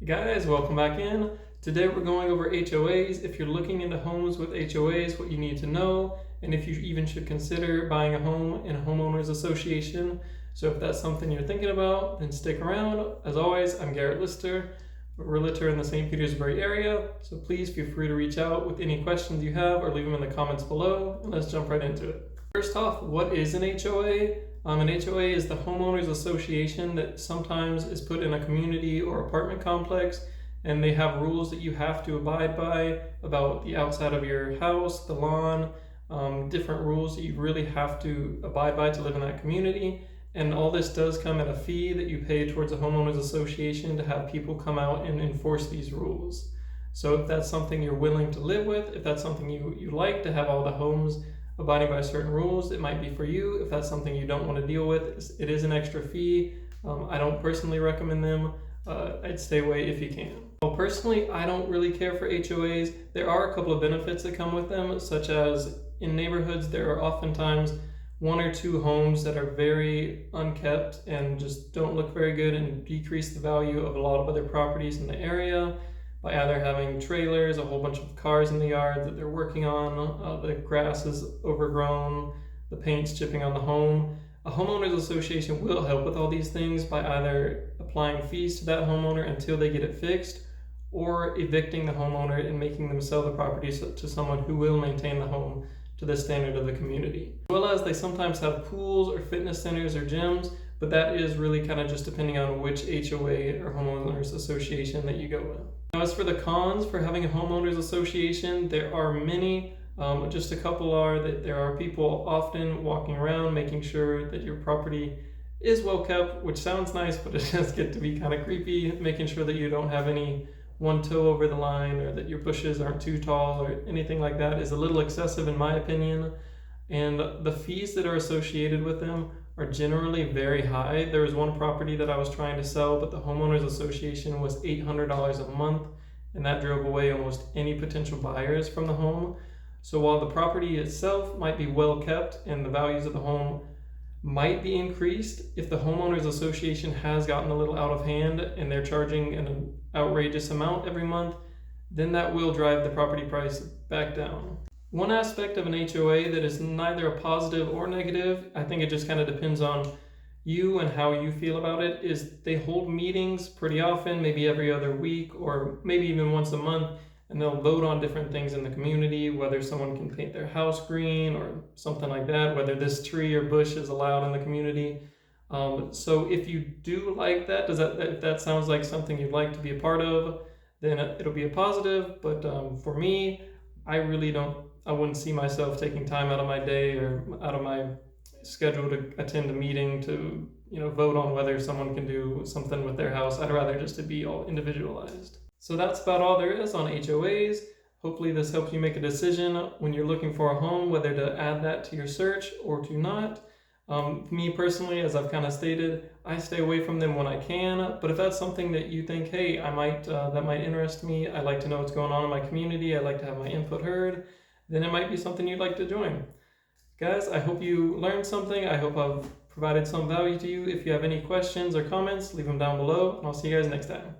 Hey guys, welcome back in. Today we're going over HOAs. If you're looking into homes with HOAs, what you need to know, and if you even should consider buying a home in a homeowners association. So if that's something you're thinking about, then stick around. As always, I'm Garrett Lister, a realtor in the St. Petersburg area. So please feel free to reach out with any questions you have or leave them in the comments below, and let's jump right into it. First off, what is an HOA? An HOA is the Homeowners Association that sometimes is put in a community or apartment complex, and they have rules that you have to abide by about the outside of your house, the lawn, different rules that you really have to abide by to live in that community. And all this does come at a fee that you pay towards a Homeowners Association to have people come out and enforce these rules. So if that's something you're willing to live with, if that's something you like to have all the homes abiding by certain rules, it might be for you. If that's something you don't want to deal with, it is an extra fee. I don't personally recommend them. I'd stay away if you can. Well, personally, I don't really care for HOAs. There are a couple of benefits that come with them, such as in neighborhoods, there are oftentimes one or two homes that are very unkept and just don't look very good and decrease the value of a lot of other properties in the area by either having trailers, a whole bunch of cars in the yard that they're working on, the grass is overgrown, the paint's chipping on the home. A homeowners association will help with all these things by either applying fees to that homeowner until they get it fixed, or evicting the homeowner and making them sell the property to someone who will maintain the home to the standard of the community. As well as they sometimes have pools or fitness centers or gyms, but that is really kind of just depending on which HOA or homeowners association that you go with. Now, as for the cons for having a homeowners association, there are many. Just a couple are that there are people often walking around making sure that your property is well kept, which sounds nice, but it does get to be kind of creepy, making sure that you don't have any one toe over the line or that your bushes aren't too tall or anything like that is a little excessive in my opinion. And the fees that are associated with them are generally very high. There was one property that I was trying to sell, but the homeowners association was $800 a month, and that drove away almost any potential buyers from the home. So while the property itself might be well kept and the values of the home might be increased, if the homeowners association has gotten a little out of hand and they're charging an outrageous amount every month, then that will drive the property price back down. One aspect of an HOA that is neither a positive or negative, I think it just kind of depends on you and how you feel about it, is they hold meetings pretty often, maybe every other week or maybe even once a month, and they'll vote on different things in the community, whether someone can paint their house green or something like that, whether this tree or bush is allowed in the community. So if you do like that, if that sounds like something you'd like to be a part of, then it'll be a positive. But for me, I wouldn't see myself taking time out of my day or out of my schedule to attend a meeting to, vote on whether someone can do something with their house. I'd rather just to be all individualized. So that's about all there is on HOAs. Hopefully this helps you make a decision when you're looking for a home, whether to add that to your search or to not. Me personally, as I've kind of stated, I stay away from them when I can, but if that's something that you think, hey, that might interest me, I like to know what's going on in my community, I like to have my input heard, then it might be something you'd like to join. Guys, I hope you learned something. I hope I've provided some value to you. If you have any questions or comments, leave them down below, and I'll see you guys next time.